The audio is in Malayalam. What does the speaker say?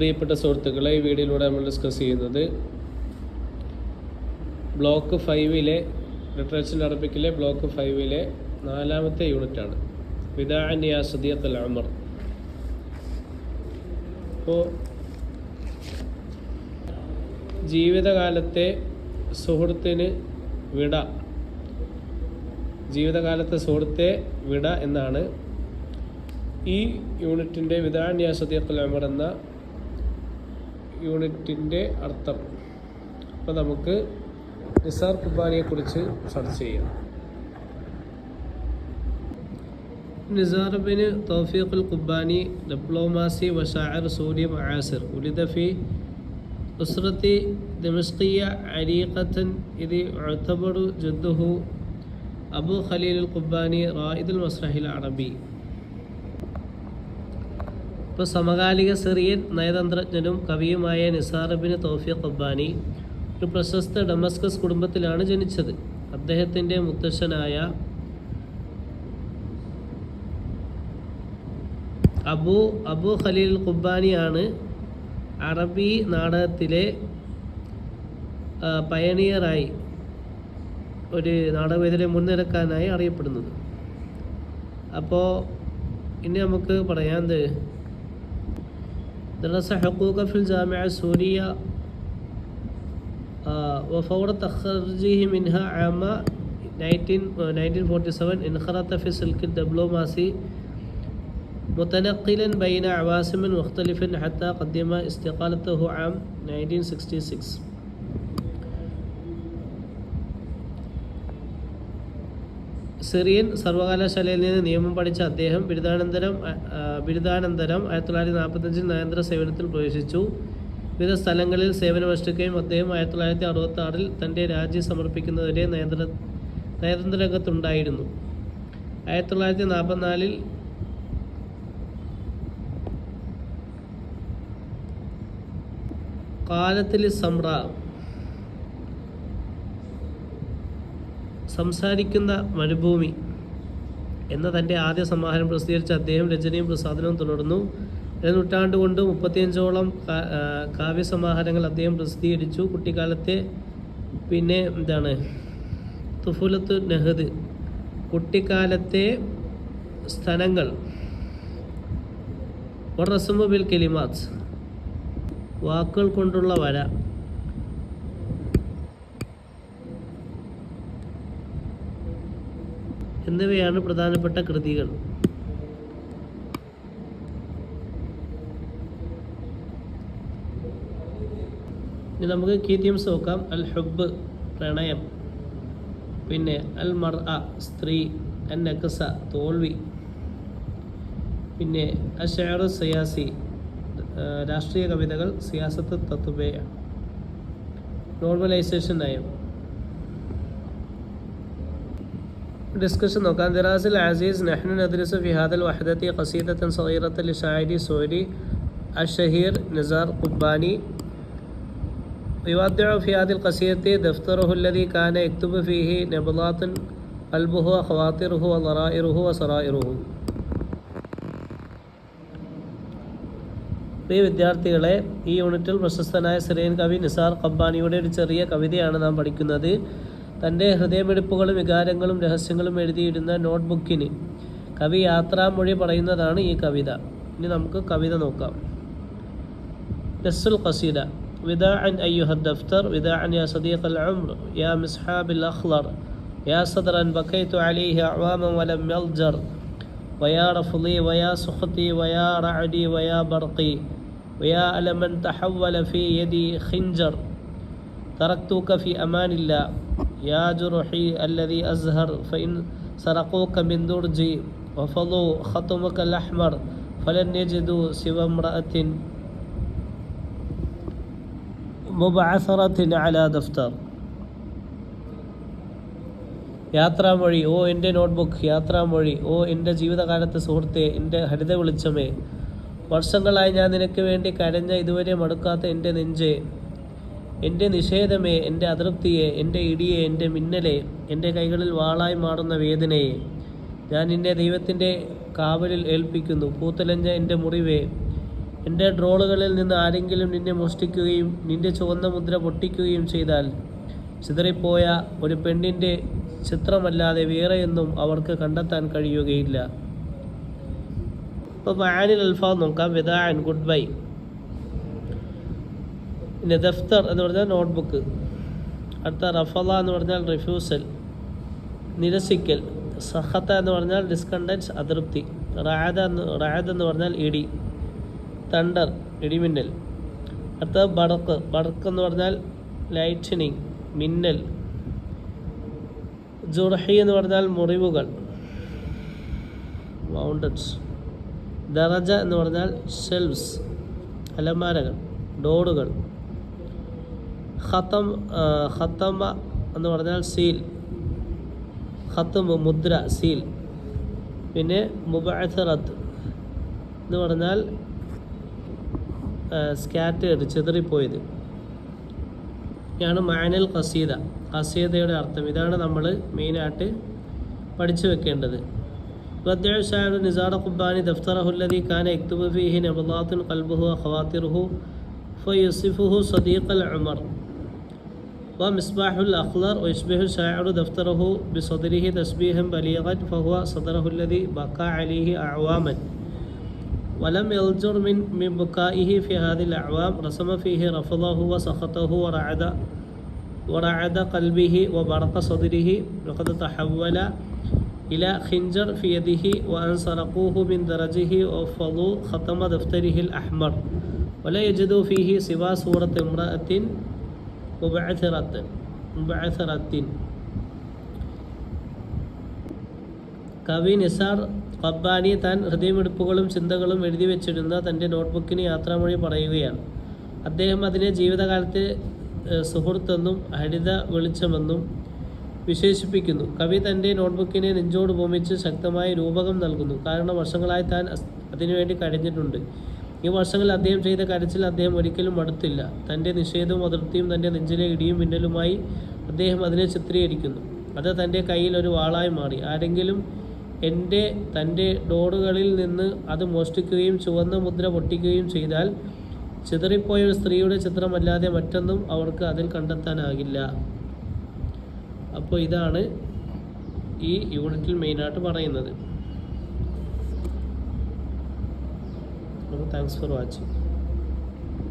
പ്രിയപ്പെട്ട സുഹൃത്തുക്കളെ, ഈ വീഡിയോയിലൂടെ നമ്മൾ ഡിസ്കസ് ചെയ്യുന്നത് ബ്ലോക്ക് 5-ലെ ലിറ്ററേച്ചർ അറബിക്കിലെ ബ്ലോക്ക് 5-ലെ 4-ാമത്തെ യൂണിറ്റാണ്. വിദാഅൻ യാ സദീഖൽ ഉമർ. അപ്പോൾ ജീവിതകാലത്തെ സുഹൃത്തിന് വിട, ജീവിതകാലത്തെ സുഹൃത്തെ വിട എന്നാണ് ഈ യൂണിറ്റിൻ്റെ വിദാഅൻ യാ സദീഖൽ ഉമർ എന്ന യൂണിറ്റിൻ്റെ അർത്ഥം. അപ്പോൾ നമുക്ക് നിസാർ ഖുബാനിയെക്കുറിച്ച് ചർച്ച ചെയ്യാം. നിസാർ ബിൻ തൗഫീഖ് അൽ ഖുബാനി ഡിപ്ലോമാസി വശാഇർ സൂരി മുആസിർ. ഉലിദ ഫി ഉസ്റത്തി ദമസ്കിയ അരീഖത്തൻ ഇത് ഉഅ്തബറു ജദ്ദുഹു അബു ഖലീൽ അൽ ഖുബാനി റായിദുൽ മസ്റഹിൽ അറബി. ഇപ്പോൾ സമകാലിക സിറിയൻ നയതന്ത്രജ്ഞനും കവിയുമായ നിസാർ ബിൻ തൗഫീഖ് ഖുബാനി ഒരു പ്രശസ്ത ഡമസ്കസ് കുടുംബത്തിലാണ് ജനിച്ചത്. അദ്ദേഹത്തിൻ്റെ മുത്തശ്ശനായ അബു ഖലീൽ ഖുബാനിയാണ് അറബി നാടകത്തിലെ പയനിയറായി, ഒരു നാടകവേദിയിലെ മുൻനിരക്കാനായി അറിയപ്പെടുന്നത്. അപ്പോൾ ഇനി നമുക്ക് പറയാം, درس حقوق في الجامعة السورية وفور تخرجه منها عام 1947 انخرط في سلك الدبلوماسي متنقلا بين عواصم مختلفة حتى قدم استقالته عام 1966. സിറിയൻ സർവകലാശാലയിൽ നിന്ന് നിയമം പഠിച്ച അദ്ദേഹം ബിരുദാനന്തരം 1945 നയതന്ത്ര സേവനത്തിൽ പ്രവേശിച്ചു. വിവിധ സ്ഥലങ്ങളിൽ സേവനമനുഷ്ഠിക്കുകയും അദ്ദേഹം 1966 തൻ്റെ രാജി സമർപ്പിക്കുന്നതുവരെ നയതന്ത്ര രംഗത്തുണ്ടായിരുന്നു. 1944 കാലത്തിൽ സമ്ര സംസാരിക്കുന്ന മരുഭൂമി എന്ന തൻ്റെ ആദ്യ സമാഹാരം പ്രസിദ്ധീകരിച്ച അദ്ദേഹം രചനയും പ്രസാധനവും തുടർന്നു. നൂറ്റാണ്ട് കൊണ്ട് 35ഓളം കാവ്യസമാഹാരങ്ങൾ അദ്ദേഹം പ്രസിദ്ധീകരിച്ചു. കുട്ടിക്കാലത്തെ തുഫുലത്തു നഹദ്, കുട്ടിക്കാലത്തെ സ്ഥലങ്ങൾ, റസ്മു ബിൽ കലിമാത്ത്, വാക്കുകൾ കൊണ്ടുള്ള വര, എന്നിവയാണ് പ്രധാനപ്പെട്ട കൃതികൾ. ഇനി നമുക്ക് കീ തീംസ് നോക്കാം. അൽ ഹുബ്, പ്രണയം. പിന്നെ അൽ മർഅ, സ്ത്രീ. അൻ നഖ്സ, തോൽവി. പിന്നെ അശ്ശഅറു സിയാസി, രാഷ്ട്രീയ കവിതകൾ. സിയാസത്ത് തത്വബയ, നോർമലൈസേഷൻ നയം. ഡിസ്കഷൻ നോക്കാം. ദിറാസിൽ അസീസ് നഹ്നു നദ്രസു ഫി ഹാദൽ വഹദത്തി ഖസീദത്തൻ സഗീറത്തൻ ലിശാഇരി സൂരി അഷ്ശഹീർ നിസാർ ഖുബാനി. يودع في هذه القصيدة دفتره الذي كان يكتب فيه نبضات قلبه وخواطره وضرائره وسرائره. പ്രിയ വിദ്യാർത്ഥികളെ, ഈ യൂണിറ്റിൽ പ്രശസ്തനായ സിറിയൻ കവി നിസാർ ഖുബാനിയുടെ ഒരു ചെറിയ കവിതയാണ് നാം പഠിക്കുന്നത്. തൻ്റെ ഹൃദയമിടിപ്പുകളും വികാരങ്ങളും രഹസ്യങ്ങളും എഴുതിയിരുന്ന നോട്ട്ബുക്കിന് കവി യാത്രാമൊഴി പറയുന്നതാണ് ഈ കവിത. ഇനി നമുക്ക് കവിത നോക്കാം. നസ്സുൽ ഖസീദ. വിദാഅൻ അയ്യുഹ ദഫ്തർ, വിദാഅൻ യാ സദീഖൽ ഉംർ, യാ മിസ്ഹാബിൽ അഖ്ളർ, യാ സദ്റൻ ബക്കൈതു അലൈഹി അഅവാമൻ വലം യൽജർ, വയാ റഫ്ളി വയാ സുഖ്തി വയാ റഅദി വയാ ബർഖി, വയാ അലമൻ തഹവ്വല ഫീ യദി ഖിൻജർ, തറക്തുക ഫീ അമാനില്ലാ, യാ ജുർഹി അല്ലദി അസ്ഹർ ഫഇൻ സറഖൂക മിൻ ദുർജി വഫളു ഖത്മുക അൽ അഹ്മർ ഫലൻ യജിദു സിവ ഇംറഅത്തിൻ മുബഅസറത്തിൻ അലാ ദഫ്തർ. യാത്രാമൊഴി. ഓ എൻ്റെ നോട്ട്ബുക്ക്, യാത്രാമൊഴി. ഓ എൻ്റെ ജീവിതകാലത്തെ സുഹൃത്തെ, എൻ്റെ ഹരിത വെളിച്ചമേ, വർഷങ്ങളായി ഞാൻ നിനക്ക് വേണ്ടി കരഞ്ഞ ഇതുവരെ മടുക്കാത്ത എൻ്റെ നെഞ്ചേ, എൻ്റെ നിഷേധമേ, എൻ്റെ അതൃപ്തിയെ, എൻ്റെ ഇടിയെ, എൻ്റെ മിന്നലെ, എൻ്റെ കൈകളിൽ വാളായി മാറുന്ന വേദനയെ ഞാൻ നിന്നെ ദൈവത്തിൻ്റെ കാവലിൽ ഏൽപ്പിക്കുന്നു. പൂത്തലഞ്ഞ എൻ്റെ മുറിവേ, എൻ്റെ ഡ്രോളുകളിൽ നിന്ന് ആരെങ്കിലും നിന്നെ മോഷ്ടിക്കുകയും നിന്റെ ചുവന്ന മുദ്ര പൊട്ടിക്കുകയും ചെയ്താൽ ചിതറിപ്പോയ ഒരു പെണ്ണിൻ്റെ ചിത്രമല്ലാതെ വേറെയൊന്നും അവർക്ക് കണ്ടെത്താൻ കഴിയുകയില്ല. ഇപ്പോൾ മആനിൽ അൽഫാദ് നോക്കാം. വിദാഅൻ ഗുഡ് ബൈ. പിന്നെ ദഫ്തർ എന്ന് പറഞ്ഞാൽ നോട്ട്ബുക്ക്. അടുത്ത റഫള എന്ന് പറഞ്ഞാൽ റിഫ്യൂസൽ, നിരസിക്കൽ. സഖത്ത എന്ന് പറഞ്ഞാൽ ഡിസ്കണ്ടൻസ്, അതൃപ്തി. റാഅദ് എന്ന് പറഞ്ഞാൽ ഇടി, തണ്ടർ, ഇടിമിന്നൽ. അടുത്ത ബടക്ക്. ബടക്ക് എന്ന് പറഞ്ഞാൽ ലൈറ്റനിങ്, മിന്നൽ. ജുർഹി എന്ന് പറഞ്ഞാൽ മുറിവുകൾ, മൗണ്ടൻസ്. ദറജ എന്ന് പറഞ്ഞാൽ ഷെൽവ്സ്, അലമാരകൾ, ഡോറുകൾ. ഖത്തമ എന്ന് പറഞ്ഞാൽ സീൽ, ഖത്തമ് മുദ്ര, സീൽ. പിന്നെ മുബഅ്ഥറത്ത് എന്ന് പറഞ്ഞാൽ സ്കാറ്റേർഡ്, ചിതറിപ്പോയത്. ഇതാണ് മഅനൽ ഖസീദ, ഖസീദയുടെ അർത്ഥം. ഇതാണ് നമ്മൾ മെയിനായിട്ട് പഠിച്ചു വെക്കേണ്ടത്. بدع شاعر نزار قباني دفتره الذي كان يكتب فيه نبضات قلبه وخواطره فيصفه صديق العمر ومصباح الأخضر ويشبه الشاعر دفتره بصدره تشبيها بليغا فهو صدره الذي بكى عليه أعواما ولم يلجر من بكائه في هذه الأعوام رسم فيه رفضه وسخطه ورعد قلبه وبرق صدره وقد تحول إلى خنجر في يده وأن سرقوه من درجه وفضوا ختم دفتره الأحمر ولا يجدوا فيه سوى صورة امرأة مبعثرة. കവി നിസാർ ഖബ്ബാനി താൻ ഹൃദയമിടിപ്പുകളും ചിന്തകളും എഴുതി വെച്ചിരുന്ന തൻ്റെ നോട്ട്ബുക്കിന് യാത്രാമൊഴി പറയുകയാണ്. അദ്ദേഹം അതിനെ ജീവിതകാലത്തെ സുഹൃത്തെന്നും ഹരിത വെളിച്ചമെന്നും വിശേഷിപ്പിക്കുന്നു. കവി തൻ്റെ നോട്ട്ബുക്കിനെ നെഞ്ചോട് ഭൂമിച്ച് ശക്തമായ രൂപകം നൽകുന്നു. കാരണം വർഷങ്ങളായി താൻ അതിനുവേണ്ടി കഴിഞ്ഞിട്ടുണ്ട്. ഈ വർഷങ്ങളിൽ അദ്ദേഹം ചെയ്ത കരച്ചിൽ അദ്ദേഹം ഒരിക്കലും മടുത്തില്ല. തൻ്റെ നിഷേധവും അതൃപ്തിയും തൻ്റെ നെഞ്ചിലെ ഇടിയും മിന്നലുമായി അദ്ദേഹം അതിനെ ചിത്രീകരിക്കുന്നു. അത് തൻ്റെ കയ്യിൽ ഒരു വാളായി മാറി. ആരെങ്കിലും തൻ്റെ ഡോറുകളിൽ നിന്ന് അത് മോഷ്ടിക്കുകയും ചുവന്ന മുദ്ര പൊട്ടിക്കുകയും ചെയ്താൽ ചിതറിപ്പോയ ഒരു സ്ത്രീയുടെ ചിത്രമല്ലാതെ മറ്റൊന്നും അവർക്ക് അതിൽ കണ്ടെത്താനാകില്ല. അപ്പോൾ ഇതാണ് ഈ യൂണിറ്റിൽ മെയിനായിട്ട് പറയുന്നത്. Thanks for watching.